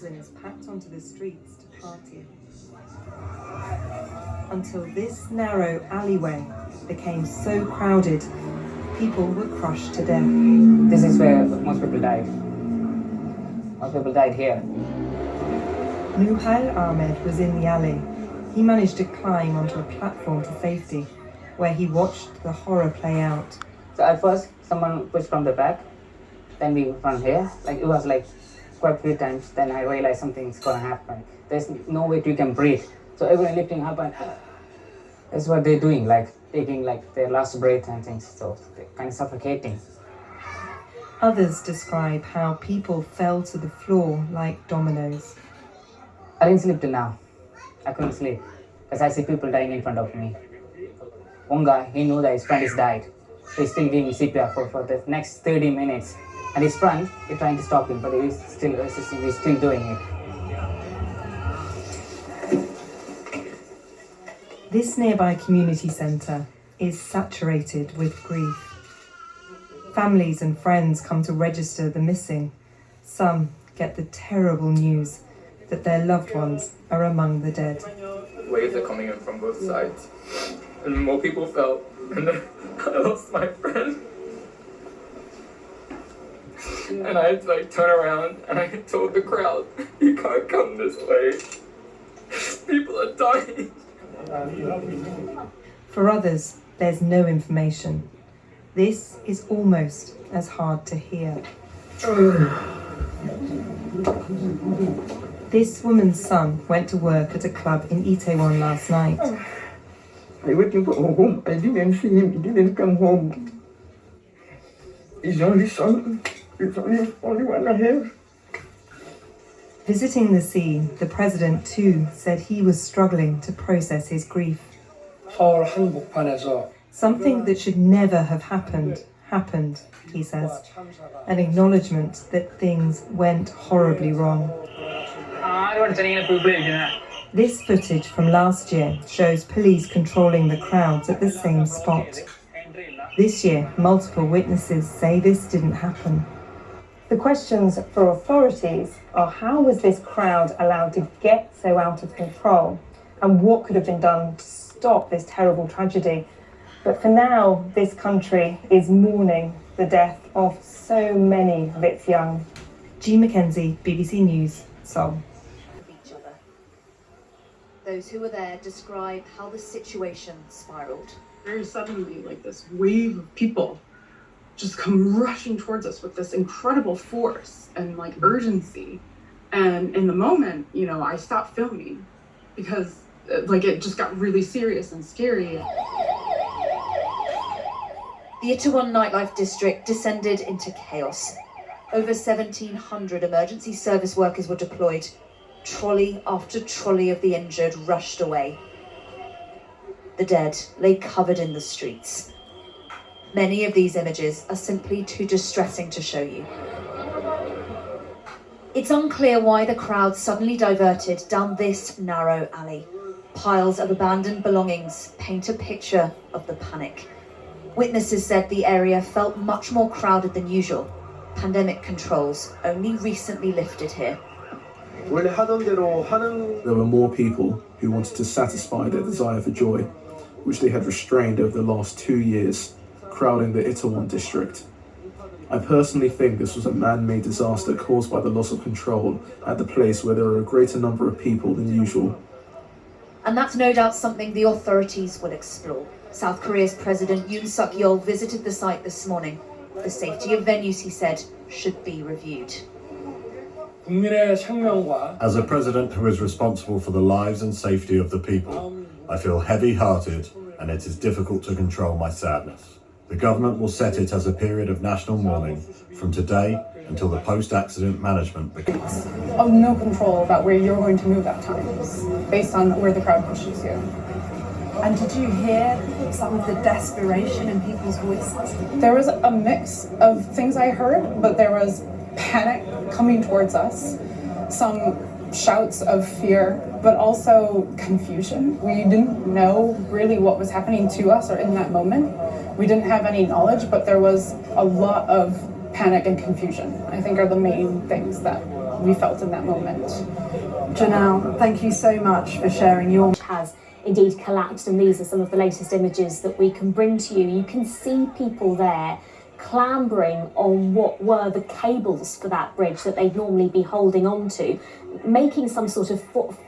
thousands packed onto the streets to party. Until this narrow alleyway became so crowded, people were crushed to death. This is where most people died. Most people died here. Nuhail Ahmed was in the alley. He managed to climb onto a platform to safety, where he watched the horror play out. So at first, someone pushed from the back, then we from here. It was quite a few times. Then I realized something's gonna happen. There's no way you can breathe. So everyone lifting up, and that's what they're doing, taking their last breath and things. So they're kind of suffocating. Others describe how people fell to the floor like dominoes. I didn't sleep till now. I couldn't sleep because I see people dying in front of me. One guy, he knew that his friend has died. So he's still giving CPR for the next 30 minutes. And his friend is trying to stop him, but he's still resisting, he's still doing it. This nearby community centre is saturated with grief. Families and friends come to register the missing. Some get the terrible news that their loved ones are among the dead. Waves are coming in from both sides, and more people fell, and then I lost my friend. And I had to turn around and I told the crowd, you can't come this way. People are dying. For others, there's no information. This is almost as hard to hear. This woman's son went to work at a club in Itaewon last night. I waiting for home. I didn't see him. He didn't come home. His only son. It's only one I have. Visiting the scene, the president too said he was struggling to process his grief. 서울 한복판에서 Something that should never have happened, he says. An acknowledgement that things went horribly wrong. This footage from last year shows police controlling the crowds at the same spot. This year, multiple witnesses say this didn't happen. The questions for authorities are how was this crowd allowed to get so out of control, and what could have been done to stop this terrible tragedy. But for now, this country is mourning the death of so many of its young. G. Mackenzie, BBC News, Seoul. Each other. Those who were there describe how the situation spiraled. Very suddenly, this wave of people just come rushing towards us with this incredible force and urgency. And in the moment, I stopped filming because it just got really serious and scary. The Itaewon nightlife district descended into chaos. Over 1,700 emergency service workers were deployed. Trolley after trolley of the injured rushed away. The dead lay covered in the streets. Many of these images are simply too distressing to show you. It's unclear why the crowd suddenly diverted down this narrow alley. Piles of abandoned belongings paint a picture of the panic. Witnesses said the area felt much more crowded than usual. Pandemic controls only recently lifted here. There were more people who wanted to satisfy their desire for joy, which they had restrained over the last 2 years, crowding the Itaewon district. I personally think this was a man-made disaster caused by the loss of control at the place where there are a greater number of people than usual. And that's no doubt something the authorities will explore. South Korea's President Yoon Suk-yeol visited the site this morning. The safety of venues, he said, should be reviewed. As a president who is responsible for the lives and safety of the people, I feel heavy-hearted and it is difficult to control my sadness. The government will set it as a period of national mourning from today until the post-accident management begins. Of no control about where you're going to move at times, based on where the crowd pushes you. And did you hear some of the desperation in people's voices? There was a mix of things I heard, but there was panic coming towards us, some shouts of fear, but also confusion. We didn't know really what was happening to us or in that moment. We didn't have any knowledge, but there was a lot of panic and confusion, I think, are the main things that we felt in that moment. Janelle, thank you so much for sharing your... Has indeed collapsed, and these are some of the latest images that we can bring to you. You can see people there clambering on what were the cables for that bridge that they'd normally be holding on to, making some sort of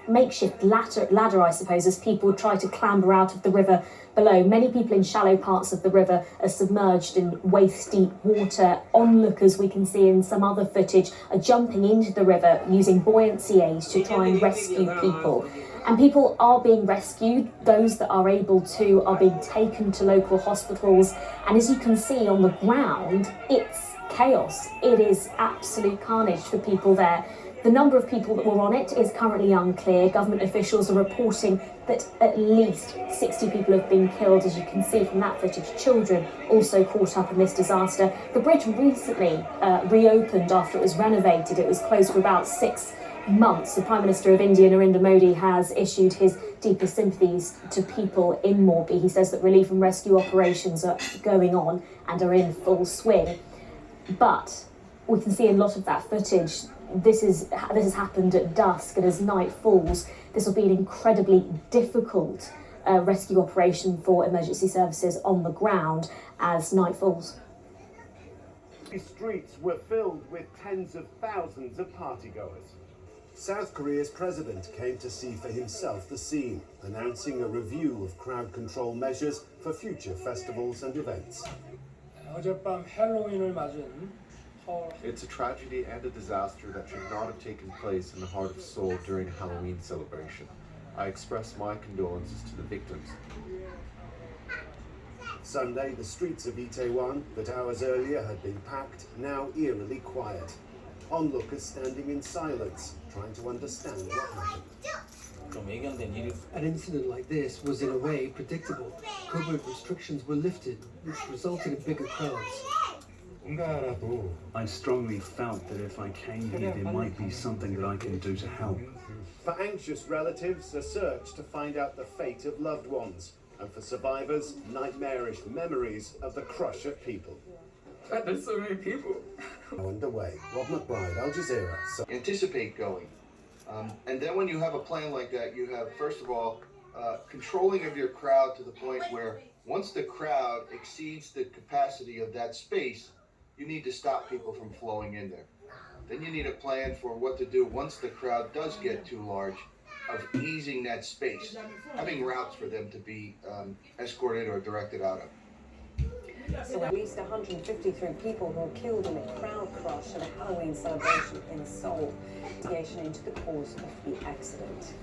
makeshift ladder, I suppose, as people try to clamber out of the river below. Many people in shallow parts of the river are submerged in waist-deep water. Onlookers, we can see in some other footage, are jumping into the river using buoyancy aids to try and rescue people. And people are being rescued. Those that are able to are being taken to local hospitals. And as you can see on the ground, it's chaos. It is absolute carnage for people there. The number of people that were on it is currently unclear. Government officials are reporting that at least 60 people have been killed, as you can see from that footage. Children also caught up in this disaster. The bridge recently reopened after it was renovated. It was closed for about 6 months. The Prime Minister of India, Narendra Modi, has issued his deepest sympathies to people in Morbi. He says that relief and rescue operations are going on and are in full swing. But we can see in a lot of that footage, this has happened at dusk, and as night falls, this will be an incredibly difficult rescue operation for emergency services on the ground as night falls. These streets were filled with tens of thousands of partygoers. South Korea's president came to see for himself the scene, announcing a review of crowd control measures for future festivals and events. 어젯밤 헬로윈을 맞은 It's a tragedy and a disaster that should not have taken place in the heart of Seoul during a Halloween celebration. I express my condolences to the victims. Sunday, the streets of Itaewon, that hours earlier had been packed, now eerily quiet. Onlookers standing in silence, trying to understand what happened. An incident like this was in a way predictable. COVID restrictions were lifted, which resulted in bigger crowds. I strongly felt that if I came here, there might be something that I can do to help. For anxious relatives, a search to find out the fate of loved ones, and for survivors, nightmarish memories of the crush of people. There's so many people. Underway. Rob McBride, Al Jazeera. Anticipate going. And then when you have a plan like that, you have, first of all, controlling of your crowd to the point where once the crowd exceeds the capacity of that space, you need to stop people from flowing in there. Then you need a plan for what to do once the crowd does get too large, of easing that space, having routes for them to be escorted or directed out of. So at least 153 people were killed in a crowd crush at a Halloween celebration in Seoul. Investigation into the cause of the accident.